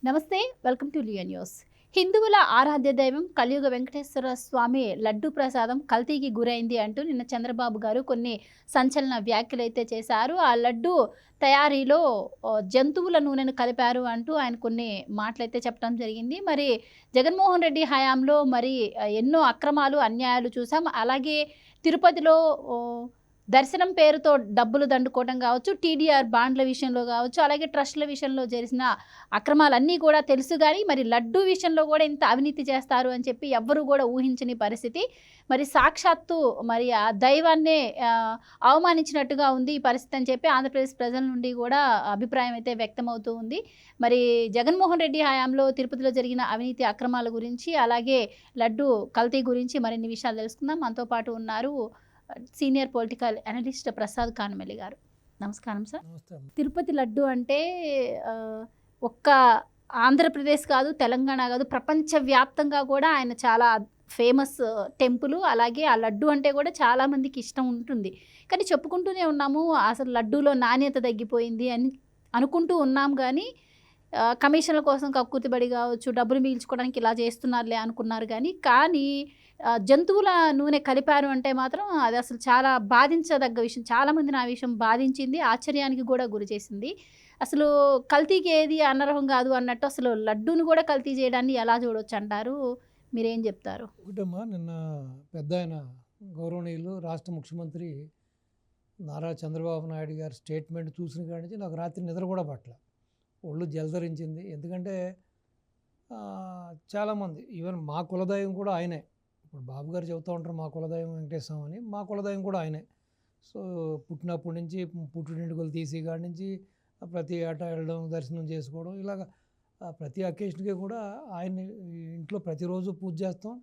నమస్తే, welcome to Leo news. హిందువుల ఆరాధ్య దైవం కలియుగ వెంకటేశ్వర స్వామి లడ్డు ప్రసాదం కల్తీకి గురైంది అంటూ నిన్న చంద్రబాబు గారు కొన్ని సంచలన వ్యాఖ్యలైతే చేశారు. ఆ లడ్డు తయారీలో జంతువుల నూనెను కలిపారు అంటూ ఆయన కొన్ని మాటలైతే చెప్పడం జరిగింది. మరి జగన్మోహన్ రెడ్డి హయాంలో మరి ఎన్నో అక్రమాలు, అన్యాయాలు చూసాం. అలాగే తిరుపతిలో దర్శనం పేరుతో డబ్బులు దండుకోవడం కావచ్చు, టీడీఆర్ బాండ్ల విషయంలో కావచ్చు, అలాగే ట్రస్టుల విషయంలో జరిసిన అక్రమాలన్నీ కూడా తెలుసు. కానీ మరి లడ్డూ విషయంలో కూడా ఇంత అవినీతి చేస్తారు అని చెప్పి ఎవ్వరూ కూడా ఊహించని పరిస్థితి. మరి సాక్షాత్తు మరి ఆ దైవాన్నే అవమానించినట్టుగా ఉంది ఈ పరిస్థితి అని చెప్పి ఆంధ్రప్రదేశ్ ప్రజల నుండి కూడా అభిప్రాయం అయితే వ్యక్తమవుతూ ఉంది. మరి జగన్మోహన్ రెడ్డి హయాంలో తిరుపతిలో జరిగిన అవినీతి అక్రమాల గురించి, అలాగే లడ్డు కల్తీ గురించి మరిన్ని విషయాలు తెలుసుకుందాం. మనతో పాటు ఉన్నారు సీనియర్ పొలిటికల్ అనలిస్ట్ ప్రసాద్ కానమల్లి గారు. నమస్కారం సార్. తిరుపతి లడ్డు అంటే ఒక్క ఆంధ్రప్రదేశ్ కాదు, తెలంగాణ కాదు, ప్రపంచవ్యాప్తంగా కూడా ఆయన చాలా ఫేమస్ టెంపుల్. అలాగే ఆ లడ్డు అంటే కూడా చాలామందికి ఇష్టం ఉంటుంది. కానీ చెప్పుకుంటూనే ఉన్నాము అసలు లడ్డూలో నాణ్యత తగ్గిపోయింది అని అనుకుంటూ ఉన్నాం. కానీ కమిషన్ల కోసం కక్కుర్తిబడి కావచ్చు, డబ్బులు మిగిల్చుకోవడానికి ఇలా చేస్తున్నారులే అనుకున్నారు. కానీ జంతువుల నూనె కలిపారు అంటే మాత్రం అది అసలు చాలా బాధించదగ్గ విషయం. చాలామందిని ఆ విషయం బాధించింది, ఆశ్చర్యానికి కూడా గురి చేసింది. అసలు కల్తీకి ఏది అనర్హం కాదు అన్నట్టు అసలు లడ్డూను కూడా కల్తీ చేయడాన్ని ఎలా చూడొచ్చు అంటారు? మీరేం చెప్తారు? ఒకటమ్మా, నిన్న పెద్ద ఆయన గౌరవనీయులు రాష్ట్ర ముఖ్యమంత్రి నారా చంద్రబాబు నాయుడు గారి స్టేట్మెంట్ చూసిన కాడి నుంచి నాకు రాత్రి నిద్ర కూడా పట్టల, ఒళ్ళు జలధరించింది. ఎందుకంటే చాలామంది ఈవెన్ మా కులదైవం కూడా ఆయనే. ఇప్పుడు బాబు గారు చెబుతూ ఉంటారు మా కులదైవం వెంకటేశ్వరం అని, మా కులదైవం కూడా ఆయనే. సో పుట్టినప్పటి నుంచి పుట్టినెంటుకలు తీసి కాడి నుంచి ప్రతి ఏటా వెళ్ళడం, దర్శనం చేసుకోవడం, ఇలాగ ప్రతి అకేషన్కి కూడా ఆయన్ని ఇంట్లో ప్రతిరోజు పూజ చేస్తాం.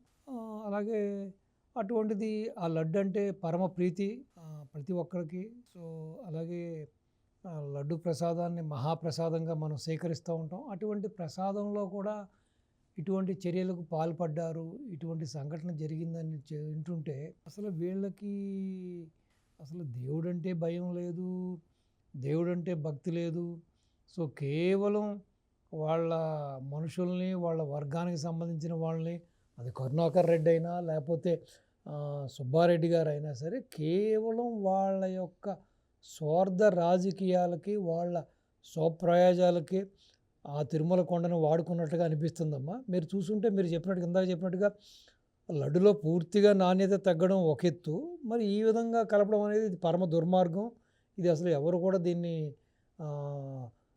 అలాగే అటువంటిది ఆ లడ్డు అంటే పరమ ప్రీతి ప్రతి ఒక్కరికి. సో అలాగే లడ్డు ప్రసాదాన్ని మహాప్రసాదంగా మనం స్వీకరిస్తూ ఉంటాం. అటువంటి ప్రసాదంలో కూడా ఇటువంటి చర్యలకు పాల్పడ్డారు, ఇటువంటి సంఘటన జరిగిందని వింటుంటే అసలు వీళ్ళకి అసలు దేవుడంటే భయం లేదు, దేవుడంటే భక్తి లేదు. సో కేవలం వాళ్ళ మనుషుల్ని, వాళ్ళ వర్గానికి సంబంధించిన వాళ్ళని, అది కరుణాకర్ రెడ్డి అయినా లేకపోతే సుబ్బారెడ్డి గారు అయినా సరే, కేవలం వాళ్ళ యొక్క స్వార్థ రాజకీయాలకి, వాళ్ళ స్వప్రయోజనాలకి ఆ తిరుమల కొండను వాడుకున్నట్టుగా అనిపిస్తుందమ్మా. మీరు చూసుంటే మీరు చెప్పినట్టుగా, ఇందాక చెప్పినట్టుగా లడ్డులో పూర్తిగా నాణ్యత తగ్గడం ఒక ఎత్తు, మరి ఈ విధంగా కలపడం అనేది ఇది పరమ దుర్మార్గం. ఇది అసలు ఎవరు కూడా దీన్ని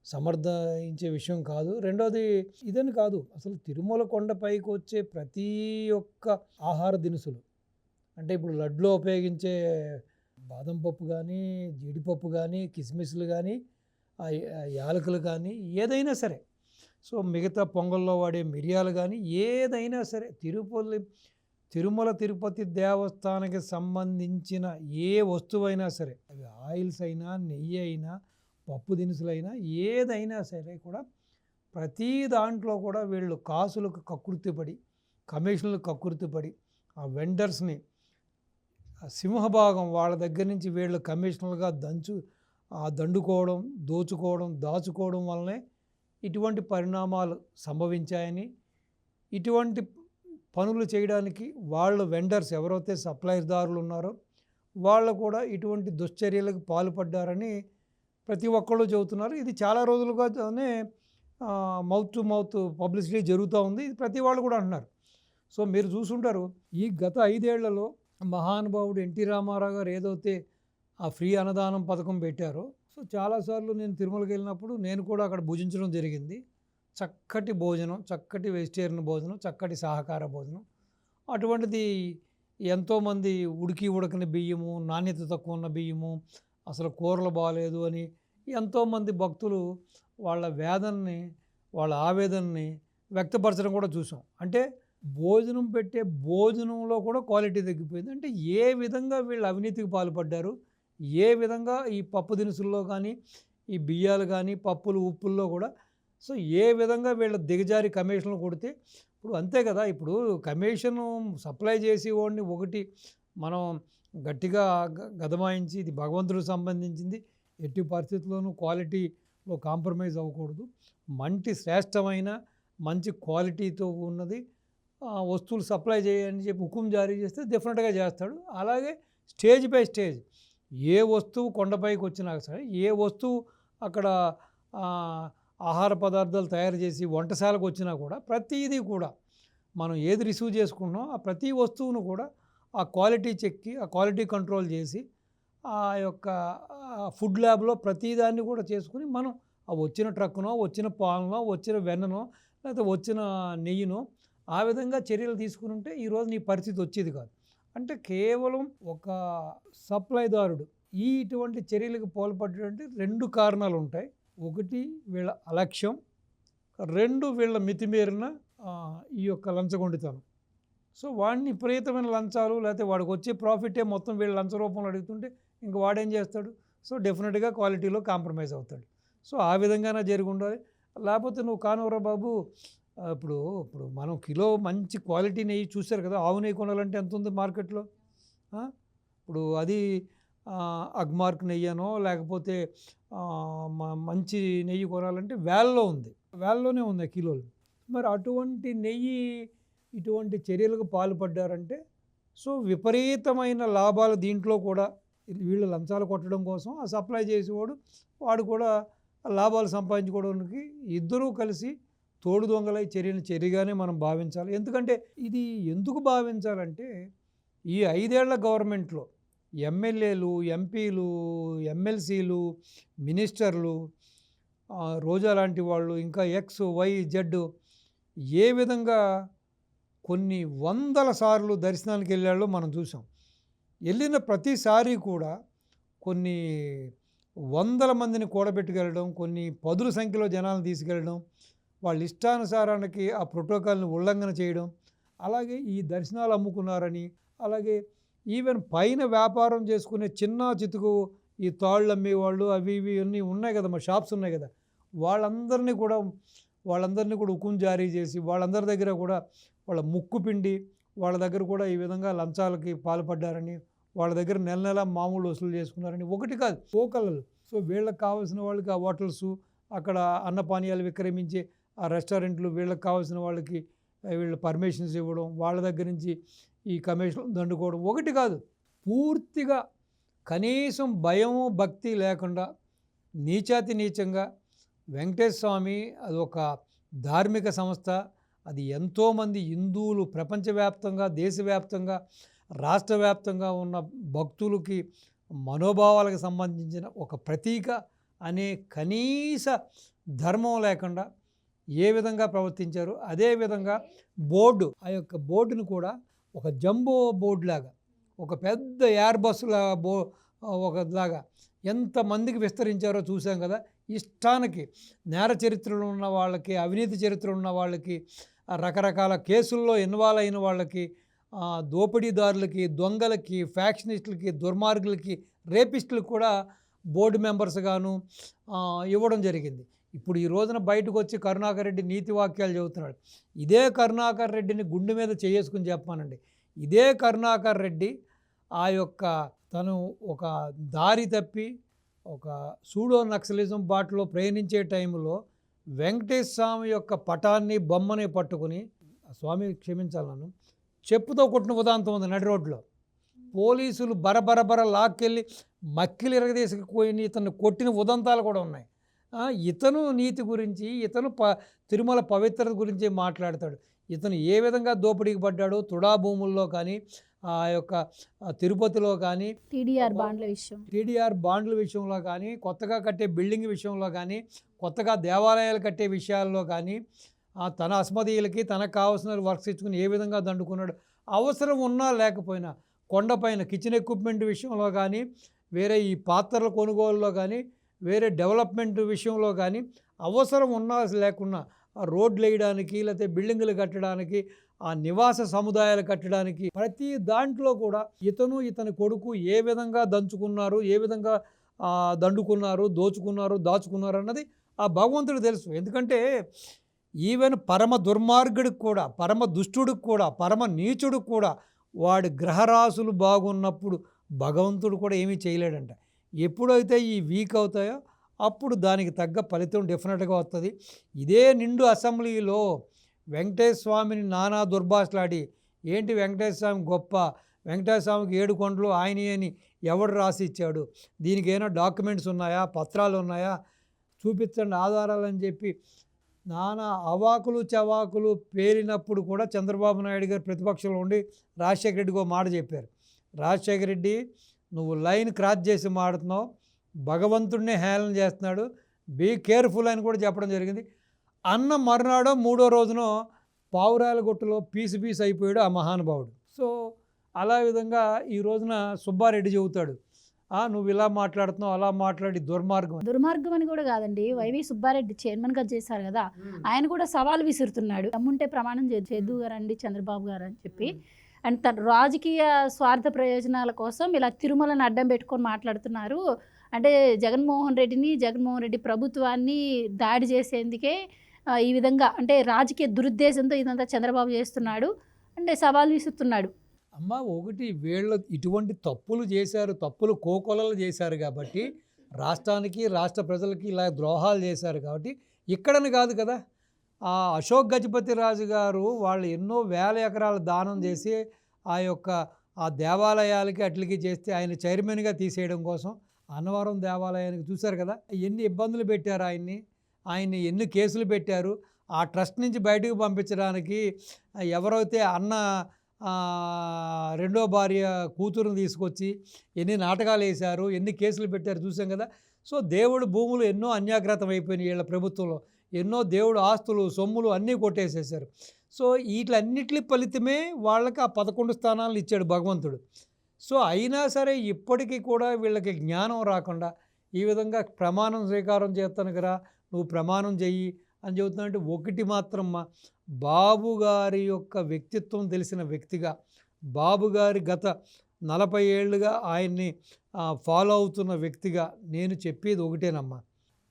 సమర్థించే విషయం కాదు. రెండోది ఇదని కాదు, అసలు తిరుమల కొండపైకి వచ్చే ప్రతి ఒక్క ఆహార దినుసులు, అంటే ఇప్పుడు లడ్డులో ఉపయోగించే బాదం పప్పు కానీ, జీడిపప్పు కానీ, కిస్మిస్లు కానీ, యాలకులు కానీ, ఏదైనా సరే, సో మిగతా పొంగల్లో వాడే మిరియాలు కానీ, ఏదైనా సరే తిరుమల తిరుపతి దేవస్థానానికి సంబంధించిన ఏ వస్తువైనా సరే, అవి ఆయిల్స్ అయినా, నెయ్యి అయినా, పప్పు దినుసులైనా, ఏదైనా సరే కూడా ప్రతి దాంట్లో కూడా వీళ్ళు కాసులకు కక్కుర్తిపడి, కమిషన్లకు కక్కుర్తిపడి, ఆ వెండర్స్ని సింహభాగం వాళ్ళ దగ్గర నుంచి వీళ్ళు కమిషనర్గా దండుకోవడం, దోచుకోవడం, దాచుకోవడం వల్లనే ఇటువంటి పరిణామాలు సంభవించాయని, ఇటువంటి పనులు చేయడానికి వాళ్ళు వెండర్స్ ఎవరైతే సప్లైదారులు ఉన్నారో వాళ్ళు కూడా ఇటువంటి దుశ్చర్యలకు పాల్పడ్డారని ప్రతి ఒక్కళ్ళు చెబుతున్నారు. ఇది చాలా రోజులుగానే మౌత్ టు మౌత్ పబ్లిసిటీ జరుగుతూ ఉంది. ఇది ప్రతి వాళ్ళు కూడా అంటున్నారు. సో మీరు చూసుంటారు, ఈ గత 5 ఏళ్లలో మహానుభావుడు ఎన్టీ రామారావు గారు ఏదైతే ఆ ఫ్రీ అన్నదానం పథకం పెట్టారో, సో చాలాసార్లు నేను తిరుమలకి వెళ్ళినప్పుడు నేను కూడా అక్కడ భుజించడం జరిగింది. చక్కటి భోజనం, చక్కటి వెజిటేరియన్ భోజనం, చక్కటి సహకార భోజనం. అటువంటిది ఎంతోమంది ఉడకని బియ్యము, నాణ్యత తక్కువ ఉన్న బియ్యము, అసలు కూరలు బాగాలేదు అని ఎంతోమంది భక్తులు వాళ్ళ వేదనని, వాళ్ళ ఆవేదనని వ్యక్తపరచడం కూడా చూసాం. అంటే భోజనం పెట్టే భోజనంలో కూడా క్వాలిటీ తగ్గిపోయింది. అంటే ఏ విధంగా వీళ్ళు అవినీతికి పాల్పడ్డారు, ఏ విధంగా ఈ పప్పు దినుసుల్లో కానీ, ఈ బియ్యాలు కానీ, పప్పులు ఉప్పుల్లో కూడా, సో ఏ విధంగా వీళ్ళ దిగజారి కమిషన్లు కొడితే, ఇప్పుడు అంతే కదా, ఇప్పుడు కమిషను సప్లై చేసేవాడిని ఒకటి మనం గట్టిగా గదమాయించి ఇది భగవంతుడికి సంబంధించింది, ఎట్టి పరిస్థితుల్లోనూ క్వాలిటీ లో కాంప్రమైజ్ అవ్వకూడదు. శ్రేష్టమైన మంచి క్వాలిటీతో ఉన్నది వస్తువులు సప్లై చేయని చెప్పి హుకుం జారీ చేస్తే డెఫినెట్గా చేస్తాడు. అలాగే స్టేజ్ బై స్టేజ్ ఏ వస్తువు కొండపైకి వచ్చినా సరే, ఏ వస్తువు అక్కడ ఆహార పదార్థాలు తయారు చేసి వంటశాలకు వచ్చినా కూడా ప్రతిదీ కూడా మనం ఏది రిసీవ్ చేసుకున్నామో ఆ ప్రతి వస్తువును కూడా ఆ క్వాలిటీ చెక్కి, ఆ క్వాలిటీ కంట్రోల్ చేసి ఆ యొక్క ఫుడ్ ల్యాబ్లో ప్రతిదాన్ని కూడా చేసుకుని మనం ఆ వచ్చిన ట్రక్కునో, వచ్చిన పాలనో, వచ్చిన వెన్ననో, లేకపోతే వచ్చిన నెయ్యినో ఆ విధంగా చర్యలు తీసుకుని ఉంటే ఈరోజు నీ పరిస్థితి వచ్చేది కాదు. అంటే కేవలం ఒక సప్లైదారుడు ఇటువంటి చర్యలకు పాల్పడేటువంటి 2 కారణాలు ఉంటాయి. ఒకటి వీళ్ళ అలక్ష్యం, 2 వీళ్ళ మితిమీరిన ఈ యొక్క లంచగొండితనం. సో వాడిని విపరీతమైన లంచాలు, లేకపోతే వాడికి వచ్చే ప్రాఫిటే మొత్తం వీళ్ళు లంచ రూపంలో అడుగుతుంటే ఇంక వాడేం చేస్తాడు? సో డెఫినెట్గా క్వాలిటీలో కాంప్రమైజ్ అవుతాడు. సో ఆ విధంగానే జరిగి ఉండాలి. లేకపోతే నువ్వు కానివరా బాబు, ఇప్పుడు మనం కిలో మంచి క్వాలిటీ నెయ్యి చూశారు కదా, ఆవు నెయ్యి కొనాలంటే ఎంత ఉంది మార్కెట్లో? ఇప్పుడు అది అగ్మార్క్ నెయ్యి అనో లేకపోతే మంచి నెయ్యి కొనాలంటే వేల్లోనే ఉంది కిలోలు. మరి అటువంటి నెయ్యి ఇటువంటి చర్యలకు పాల్పడ్డారంటే సో విపరీతమైన లాభాలు దీంట్లో కూడా వీళ్ళు లంచాలు కొట్టడం కోసం ఆ సప్లై చేసేవాడు వాడు కూడా లాభాలు సంపాదించుకోవడానికి ఇద్దరూ కలిసి తోడు దొంగలై చర్యగానే మనం భావించాలి. ఎందుకంటే ఇది ఎందుకు భావించాలంటే ఈ 5 ఏళ్ల గవర్నమెంట్లో ఎమ్మెల్యేలు, ఎంపీలు, ఎమ్మెల్సీలు, మినిస్టర్లు, రోజా లాంటి వాళ్ళు, ఇంకా ఎక్స్, వై, జెడ్ ఏ విధంగా కొన్ని వందల సార్లు దర్శనానికి వెళ్ళాళ్ళో మనం చూసాం. వెళ్ళిన ప్రతిసారి కూడా కొన్ని వందల మందిని కూడబెట్టుకెళ్ళడం, కొన్ని పదుల సంఖ్యలో జనాలను తీసుకెళ్ళడం, వాళ్ళ ఇష్టానుసారానికి ఆ ప్రోటోకాల్ని ఉల్లంఘన చేయడం, అలాగే ఈ దర్శనాలు అమ్ముకున్నారని, అలాగే ఈవెన్ పైన వ్యాపారం చేసుకునే చిన్న చితుకు ఈ తాళ్ళు అమ్మేవాళ్ళు అవి ఇవి అన్నీ ఉన్నాయి కదా, మా షాప్స్ ఉన్నాయి కదా, వాళ్ళందరినీ కూడా హుకుం జారీ చేసి వాళ్ళందరి దగ్గర కూడా వాళ్ళ ముక్కు పిండి వాళ్ళ దగ్గర కూడా ఈ విధంగా లంచాలకి పాల్పడ్డారని, వాళ్ళ దగ్గర నెల మామూలు వసూలు చేసుకున్నారని ఒకటి కాదు పోకలలు. సో వీళ్ళకి కావాల్సిన వాళ్ళకి ఆ హోటల్స్, అక్కడ అన్నపానీయాలు విక్రమించే ఆ రెస్టారెంట్లు, వీళ్ళకి కావాల్సిన వాళ్ళకి వీళ్ళు పర్మిషన్స్ ఇవ్వడం, వాళ్ళ దగ్గర నుంచి ఈ కమిషన్ దండుకోవడం ఒకటి కాదు. పూర్తిగా కనీసం భయము భక్తి లేకుండా నీచాతి నీచంగా వెంకటేశ్వర స్వామి అది ఒక ధార్మిక సంస్థ. అది ఎంతోమంది హిందువులు ప్రపంచవ్యాప్తంగా, దేశవ్యాప్తంగా, రాష్ట్ర వ్యాప్తంగా ఉన్న భక్తులకి మనోభావాలకు సంబంధించిన ఒక ప్రతీక అనే కనీస ధర్మం లేకుండా ఏ విధంగా ప్రవర్తించారు. అదేవిధంగా బోర్డు, ఆ యొక్క బోర్డును కూడా ఒక జంబో బోర్డు లాగా, ఒక పెద్ద ఎయిర్ బస్సులా ఒకలాగా ఎంతమందికి విస్తరించారో చూసాం కదా. ఇష్టానికి నేర చరిత్రలు ఉన్న వాళ్ళకి, అవినీతి చరిత్రలు ఉన్న వాళ్ళకి, రకరకాల కేసుల్లో ఇన్వాల్వ్ అయిన వాళ్ళకి, దోపిడీదారులకి, దొంగలకి, ఫ్యాక్షనిస్టులకి, దుర్మార్గులకి, రేపిస్టులకు కూడా బోర్డు మెంబర్స్గాను ఇవ్వడం జరిగింది. ఇప్పుడు ఈ రోజున బయటకు వచ్చి కరుణాకర్ రెడ్డి నీతి వాక్యాలు చెబుతున్నాడు. ఇదే కరుణాకర్ రెడ్డిని గుండె మీద చేసుకుని చెప్పానండి. ఇదే కరుణాకర్ రెడ్డి ఆ యొక్క తను ఒక దారి తప్పి ఒక సూడో నక్సలిజం బాటలో ప్రయాణించే టైంలో వెంకటేశ్వర స్వామి యొక్క పటాన్ని, బొమ్మని పట్టుకుని, స్వామి క్షమించాలి నన్ను, చెప్పుతో కొట్టిన ఉదాంతం ఉంది నడి రోడ్లో. పోలీసులు బరబరబర లాక్కెళ్ళి మక్కిలు ఎరగదీసుకుపోయి ఇతను కొట్టిన ఉదంతాలు కూడా ఉన్నాయి. ఇతను నీతి గురించి, ఇతను తిరుమల పవిత్రత గురించి మాట్లాడతాడు. ఇతను ఏ విధంగా దోపిడీకి పడ్డాడో తుడా భూముల్లో కానీ, ఆ యొక్క తిరుపతిలో కానీ, టీడీఆర్ బాండ్ల విషయంలో కానీ, కొత్తగా కట్టే బిల్డింగ్ విషయంలో కానీ, కొత్తగా దేవాలయాలు కట్టే విషయాల్లో కానీ, తన అస్మదీయులకి తనకు కావాల్సిన వర్క్స్ ఇచ్చుకుని ఏ విధంగా దండుకున్నాడు. అవసరం ఉన్నా లేకపోయినా కొండపైన కిచెన్ ఎక్విప్మెంట్ విషయంలో కానీ, వేరే ఈ పాత్రల కొనుగోలులో కానీ, వేరే డెవలప్మెంట్ విషయంలో కానీ అవసరం ఉన్నా లేకున్నా రోడ్లు వేయడానికి, లేకపోతే బిల్డింగులు కట్టడానికి, ఆ నివాస సముదాయాలు కట్టడానికి, ప్రతి దాంట్లో కూడా ఇతని కొడుకు ఏ విధంగా దంచుకున్నారు, ఏ విధంగా దండుకున్నారు, దాచుకున్నారు అన్నది ఆ భగవంతుడికి తెలుసు. ఎందుకంటే ఈవెన్ పరమ దుర్మార్గుడికి కూడా, పరమ దుష్టుడికి కూడా, పరమ నీచుడికి కూడా వాడి గ్రహరాశులు బాగున్నప్పుడు భగవంతుడు కూడా ఏమీ చేయలేడంట. ఎప్పుడైతే ఈ వీక్ అవుతాయో అప్పుడు దానికి తగ్గ ఫలితం డెఫినెట్గా వస్తుంది. ఇదే నిండు అసెంబ్లీలో వెంకటేశ్వర స్వామిని నానా దుర్భాషలాడి, ఏంటి వెంకటేశ్వర స్వామి గొప్ప, వెంకటేశ్వర స్వామికి 7 కొండలు ఆయనే అని ఎవడు రాసి ఇచ్చాడు, దీనికి ఏమైనా డాక్యుమెంట్స్ ఉన్నాయా, పత్రాలు ఉన్నాయా, చూపించండి ఆధారాలని చెప్పి నానా అవాకులు చవాకులు పేలినప్పుడు కూడా చంద్రబాబు నాయుడు గారు ప్రతిపక్షంలో ఉండి రాజశేఖర రెడ్డికి ఒక మాట చెప్పారు. రాజశేఖర రెడ్డి, నువ్వు లైన్ క్రాస్ చేసి మాడుతున్నావు, భగవంతుడినే హేళన చేస్తున్నాడు, బీ కేర్ఫుల్ అని కూడా చెప్పడం జరిగింది. అన్న మరునాడో 3వ రోజునో పావురాలగుట్టలో పీసు అయిపోయాడు ఆ మహానుభావుడు. సో అలా విధంగా ఈ రోజున సుబ్బారెడ్డి చెబుతాడు, నువ్వు ఇలా మాట్లాడుతున్నావు, అలా మాట్లాడి దుర్మార్గం అని కూడా కాదండి. వైవి సుబ్బారెడ్డి చైర్మన్గా చేశారు కదా, ఆయన కూడా సవాల్ విసురుతున్నాడు. దమ్ముంటే ప్రమాణం చేద్దు గారండి చంద్రబాబు గారు అని చెప్పి. అండ్ తన రాజకీయ స్వార్థ ప్రయోజనాల కోసం ఇలా తిరుమలను అడ్డం పెట్టుకొని మాట్లాడుతున్నారు. అంటే జగన్మోహన్ రెడ్డి ప్రభుత్వాన్ని దాడి చేసేందుకే ఈ విధంగా, అంటే రాజకీయ దురుద్దేశంతో ఇదంతా చంద్రబాబు చేస్తున్నాడు అంటే సవాల్ విసురుతున్నాడు. అమ్మ, ఒకటి వీళ్ళు ఇటువంటి తప్పులు చేశారు, తప్పులు కోకొలలు చేశారు కాబట్టి రాష్ట్రానికి, రాష్ట్ర ప్రజలకి ఇలా ద్రోహాలు చేశారు కాబట్టి ఇక్కడని కాదు కదా. అశోక్ గజపతి రాజు గారు వాళ్ళు ఎన్నో వేల ఎకరాల దానం చేసి ఆ దేవాలయాలకి అట్లకి చేస్తే ఆయన చైర్మన్గా తీసేయడం కోసం అన్నవరం దేవాలయానికి చూశారు కదా, ఎన్ని ఇబ్బందులు పెట్టారు ఆయన్ని ఎన్ని కేసులు పెట్టారు. ఆ ట్రస్ట్ నుంచి బయటకు పంపించడానికి ఎవరైతే అన్న రెండో భార్య కూతురుని తీసుకొచ్చి ఎన్ని నాటకాలు వేశారు, ఎన్ని కేసులు పెట్టారు చూసాం కదా. సో దేవుడు భూములు ఎన్నో అన్యాగ్రతం అయిపోయినాయి వీళ్ళ ప్రభుత్వంలో, ఎన్నో దేవుడు ఆస్తులు సొమ్ములు అన్నీ కొట్టేసేసారు. సో వీటిలన్నిటి ఫలితమే వాళ్ళకి ఆ 11 స్థానాలు ఇచ్చాడు భగవంతుడు. సో అయినా సరే ఇప్పటికీ కూడా వీళ్ళకి జ్ఞానం రాకుండా ఈ విధంగా ప్రమాణం స్వీకారం చేస్తాను కదా, నువ్వు ప్రమాణం చెయ్యి అని చెబుతున్నానంటే, ఒకటి మాత్రం బాబు గారి యొక్క వ్యక్తిత్వం తెలిసిన వ్యక్తిగా, బాబు గారి గత 40 ఏళ్ళుగా ఆయన్ని ఫాలో అవుతున్న వ్యక్తిగా నేను చెప్పేది ఒకటేనమ్మా,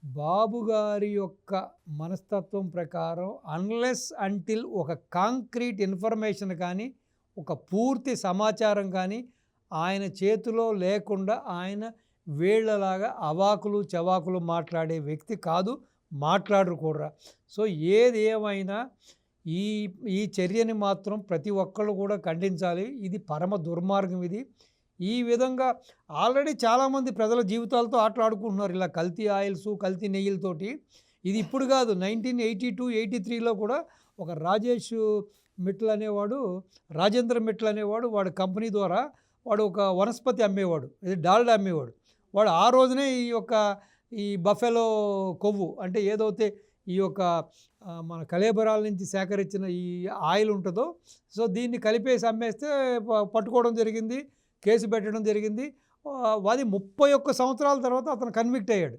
బాబు గారి యొక్క మనస్తత్వం ప్రకారం అన్లెస్ అంటిల్ ఒక కాంక్రీట్ ఇన్ఫర్మేషన్ కానీ, ఒక పూర్తి సమాచారం కానీ ఆయన చేతిలో లేకుండా ఆయన వీళ్ళలాగా అవాకులు చవాకులు మాట్లాడే వ్యక్తి కాదు, మాట్లాడరు కూడా. సో ఏది ఏమైనా ఈ చర్యని మాత్రం ప్రతి ఒక్కళ్ళు కూడా ఖండించాలి. ఇది పరమ దుర్మార్గం. ఈ విధంగా ఆల్రెడీ చాలామంది ప్రజల జీవితాలతో ఆటలాడుకుంటున్నారు ఇలా కల్తీ ఆయిల్స్, కల్తీ నెయ్యిలతోటి. ఇది ఇప్పుడు కాదు, 1982-83లో కూడా ఒక రాజేంద్ర మిట్ల్ అనేవాడు వాడు కంపెనీ ద్వారా వాడు ఒక వనస్పతి అమ్మేవాడు, ఇది డాల్డా అమ్మేవాడు. వాడు ఆ రోజునే ఈ బఫెలో కొవ్వు అంటే ఏదైతే ఈ యొక్క మన కళేబరాల నుంచి సేకరించిన ఈ ఆయిల్ ఉంటుందో, సో దీన్ని కలిపేసి అమ్మేస్తే పట్టుకోవడం జరిగింది, కేసు పెట్టడం జరిగింది. అది 31 సంవత్సరాల తర్వాత అతను కన్విక్ట్ అయ్యాడు.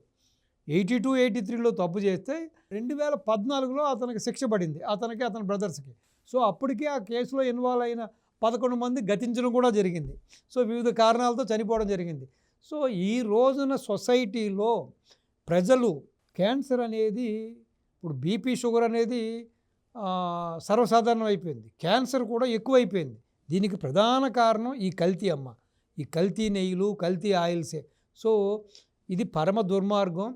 82-83లో తప్పు చేస్తే 2014లో అతనికి శిక్ష పడింది, అతని బ్రదర్స్కి. సో అప్పటికే ఆ కేసులో ఇన్వాల్వ్ అయిన 11 మంది గతించడం కూడా జరిగింది. సో వివిధ కారణాలతో చనిపోవడం జరిగింది. సో ఈ రోజున సొసైటీలో ప్రజలు క్యాన్సర్ అనేది, ఇప్పుడు బీపీ షుగర్ అనేది సర్వసాధారణం అయిపోయింది, క్యాన్సర్ కూడా ఎక్కువైపోయింది. దీనికి ప్రధాన కారణం ఈ కల్తీ ఈ కల్తీ నెయ్యిలు, కల్తీ ఆయిల్సే. సో ఇది పరమ దుర్మార్గం.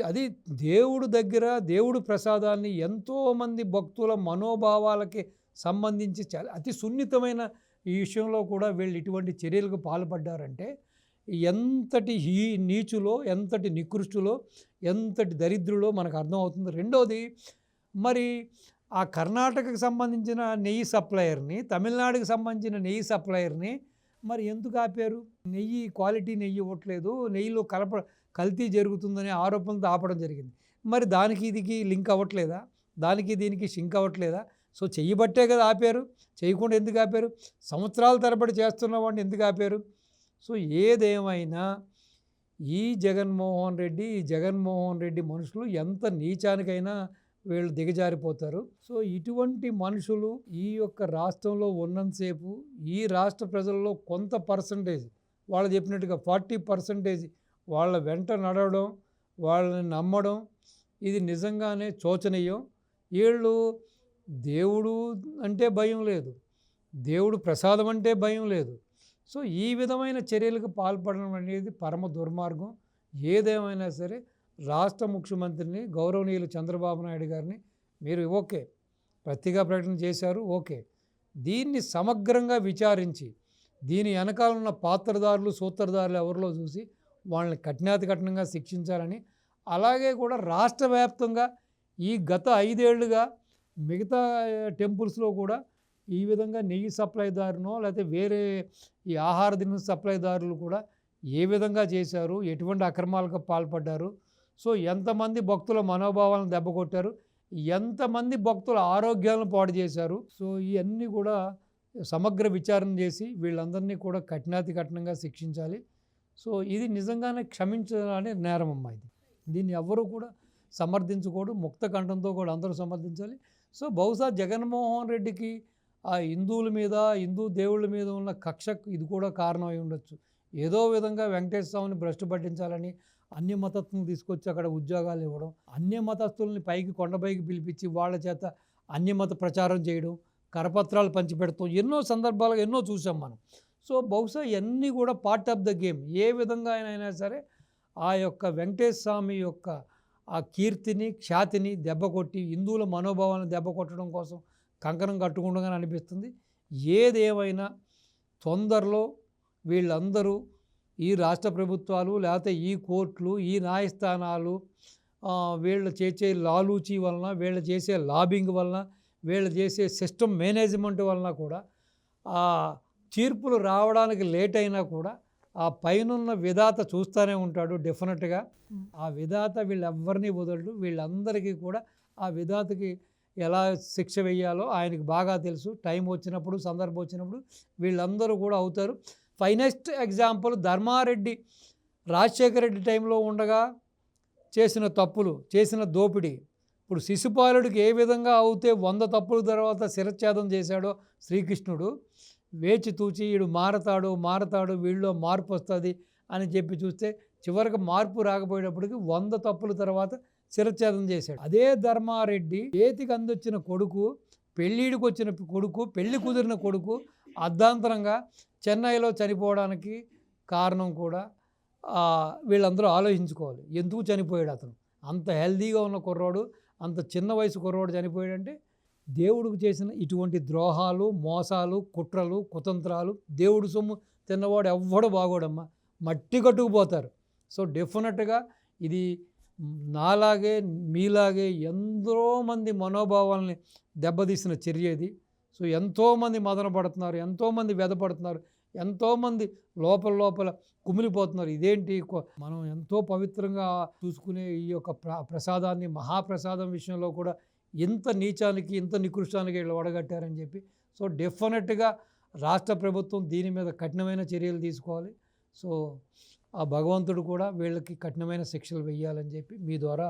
అది దేవుడు దగ్గర దేవుడు ప్రసాదాన్ని ఎంతోమంది భక్తుల మనోభావాలకి సంబంధించి అతి సున్నితమైన ఈ విషయంలో కూడా వీళ్ళు ఇటువంటి చర్యలకు పాల్పడ్డారంటే ఎంతటి నీచులో, ఎంతటి నికృష్టులో, ఎంతటి దరిద్రులో మనకు అర్థమవుతుంది. రెండోది, మరి ఆ కర్ణాటకకు సంబంధించిన నెయ్యి సప్లయర్ని, తమిళనాడుకి సంబంధించిన నెయ్యి సప్లయర్ని మరి ఎందుకు ఆపారు? క్వాలిటీ నెయ్యి ఇవ్వట్లేదు, నెయ్యిలో కల్తీ జరుగుతుందనే ఆరోపణలతో ఆపడం జరిగింది. మరి దానికి దీనికి లింక్ అవ్వట్లేదా? దానికి దీనికి సింక్ అవ్వట్లేదా? సో చెయ్యబట్టే కదా ఆపారు, చేయకుండా ఎందుకు ఆపారు? సంవత్సరాల తరబడి చేస్తున్న వాడిని ఎందుకు ఆపారు? సో ఏదేమైనా ఈ జగన్మోహన్ రెడ్డి మనుషులు ఎంత నీచానికైనా వీళ్ళు దిగజారిపోతారు. సో ఇటువంటి మనుషులు ఈ యొక్క రాష్ట్రంలో ఉన్నంతసేపు ఈ రాష్ట్ర ప్రజల్లో కొంత పర్సంటేజ్, వాళ్ళు చెప్పినట్టుగా 40% వాళ్ళ వెంట నడవడం, వాళ్ళని నమ్మడం, ఇది నిజంగానే శోచనీయం. వీళ్ళు దేవుడు అంటే భయం లేదు, దేవుడు ప్రసాదం అంటే భయం లేదు. సో ఈ విధమైన చర్యలకు పాల్పడడం అనేది పరమ దుర్మార్గం. ఏదేమైనా సరే రాష్ట్ర ముఖ్యమంత్రిని గౌరవనీయులు చంద్రబాబు నాయుడు గారిని మీరు ఓకే పత్రికా ప్రకటన చేశారు, ఓకే, దీన్ని సమగ్రంగా విచారించి దీని వెనకాల ఉన్న పాత్రదారులు సూత్రధారులు ఎవరిలో చూసి వాళ్ళని కఠినాతి కఠినంగా శిక్షించాలని, అలాగే కూడా రాష్ట్ర వ్యాప్తంగా ఈ గత 5 ఏళ్లుగా మిగతా టెంపుల్స్లో కూడా ఈ విధంగా నెయ్యి సప్లైదారునో లేకపోతే వేరే ఈ ఆహార దినుల సప్లైదారులు కూడా ఏ విధంగా చేశారు, ఎటువంటి అక్రమాలకు పాల్పడ్డారు, సో ఎంతమంది భక్తుల మనోభావాలను దెబ్బకొట్టారు, ఎంతమంది భక్తుల ఆరోగ్యాలను పాడు చేశారు, సో ఇవన్నీ కూడా సమగ్ర విచారణ చేసి వీళ్ళందరినీ కూడా కఠినాతి కఠినంగా శిక్షించాలి. సో ఇది నిజంగానే క్షమించాలనే నేరం అమ్మా. దీన్ని ఎవ్వరూ కూడా సమర్థించకూడదు, ముక్త కంఠంతో కూడా అందరూ సమర్థించాలి. సో బహుశా జగన్మోహన్ రెడ్డికి ఆ హిందువుల మీద హిందూ దేవుళ్ళ మీద ఉన్న కక్షకు ఇది కూడా కారణం అయి ఉండొచ్చు. ఏదో విధంగా వెంకటేశ్వర స్వామిని భ్రష్టు పట్టించాలని అన్య మతస్థులను తీసుకొచ్చి అక్కడ ఉద్యోగాలు ఇవ్వడం, అన్య మతస్థుల్ని పైకి కొండపైకి పిలిపించి వాళ్ళ చేత అన్యమత ప్రచారం చేయడం, కరపత్రాలు పంచిపెడతాం, ఎన్నో సందర్భాలుగా ఎన్నో చూసాం మనం. సో బహుశా ఇవన్నీ కూడా పార్ట్ ఆఫ్ ద గేమ్. ఏ విధంగా అయినా సరే ఆ యొక్క వెంకటేశ్వర స్వామి యొక్క ఆ కీర్తిని ఖ్యాతిని దెబ్బకొట్టి హిందువుల మనోభావాలను దెబ్బ కొట్టడం కోసం కంకణం కట్టుకుండగానే అనిపిస్తుంది. ఏదేమైనా తొందరలో వీళ్ళందరూ ఈ రాష్ట్ర ప్రభుత్వాలు లేకపోతే ఈ కోర్టులు ఈ న్యాయస్థానాలు వీళ్ళు చేసే లాలూచీ వలన, వీళ్ళు చేసే లాబింగ్ వలన, వీళ్ళు చేసే సిస్టమ్ మేనేజ్మెంట్ వలన కూడా ఆ తీర్పులు రావడానికి లేట్ అయినా కూడా ఆ పైనున్న విధాత చూస్తూనే ఉంటాడు డెఫినెట్గా. ఆ విధాత వీళ్ళెవ్వరినీ వదలడు. వీళ్ళందరికీ కూడా ఆ విధాతకి ఎలా శిక్ష వేయాలో ఆయనకి బాగా తెలుసు. టైం వచ్చినప్పుడు సందర్భం వచ్చినప్పుడు వీళ్ళందరూ కూడా అవుతారు. ఫైనెస్ట్ ఎగ్జాంపుల్ ధర్మారెడ్డి రాజశేఖర రెడ్డి టైంలో ఉండగా చేసిన తప్పులు, చేసిన దోపిడీ. ఇప్పుడు శిశుపాలుడికి ఏ విధంగా అవుతే 100 తప్పుల తర్వాత శిరచ్ఛేదం చేశాడో శ్రీకృష్ణుడు, వేచి తూచి వీడు మారతాడు వీళ్ళలో మార్పు వస్తుంది అని చెప్పి చూస్తే చివరికి మార్పు రాకపోయేటప్పటికి 100 తప్పుల తర్వాత శిరచ్ఛేదం చేశాడు. అదే ధర్మారెడ్డి చేతికి అందొచ్చిన కొడుకు, పెళ్ళిడికి వచ్చిన కొడుకు, పెళ్లి కుదిరిన కొడుకు అర్ధాంతరంగా చెన్నైలో చనిపోవడానికి కారణం కూడా వీళ్ళందరూ ఆలోచించుకోవాలి. ఎందుకు చనిపోయాడు అతను? అంత హెల్దీగా ఉన్న కుర్రాడు, అంత చిన్న వయసు కుర్రాడు చనిపోయాడంటే దేవుడికి చేసిన ఇటువంటి ద్రోహాలు, మోసాలు, కుట్రలు, కుతంత్రాలు, దేవుడు సొమ్ము తిన్నవాడు ఎవ్వడు బాగోడమ్మా, మట్టి కట్టుకుపోతారు. సో డెఫినెట్గా ఇది నాలాగే మీలాగే ఎంతోమంది మనోభావాలని దెబ్బతీసిన చర్య ఇది. సో ఎంతోమంది మదన పడుతున్నారు, ఎంతోమంది వ్యధపడుతున్నారు, ఎంతోమంది లోపల కుమిలిపోతున్నారు. ఇదేంటి మనం ఎంతో పవిత్రంగా చూసుకునే ఈ యొక్క ప్రసాదాన్ని, మహాప్రసాదం విషయంలో కూడా ఇంత నీచానికి ఇంత నికృష్టానికి వీళ్ళు వడగట్టారని చెప్పి. సో డెఫినెట్గా రాష్ట్ర ప్రభుత్వం దీని మీద కఠినమైన చర్యలు తీసుకోవాలి. సో ఆ భగవంతుడు కూడా వీళ్ళకి కఠినమైన శిక్షలు వేయాలని చెప్పి మీ ద్వారా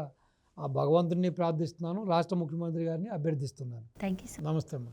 ఆ భగవంతుడిని ప్రార్థిస్తున్నాను, రాష్ట్ర ముఖ్యమంత్రి గారిని అభ్యర్థిస్తున్నాను. Thank you. నమస్తే అమ్మా.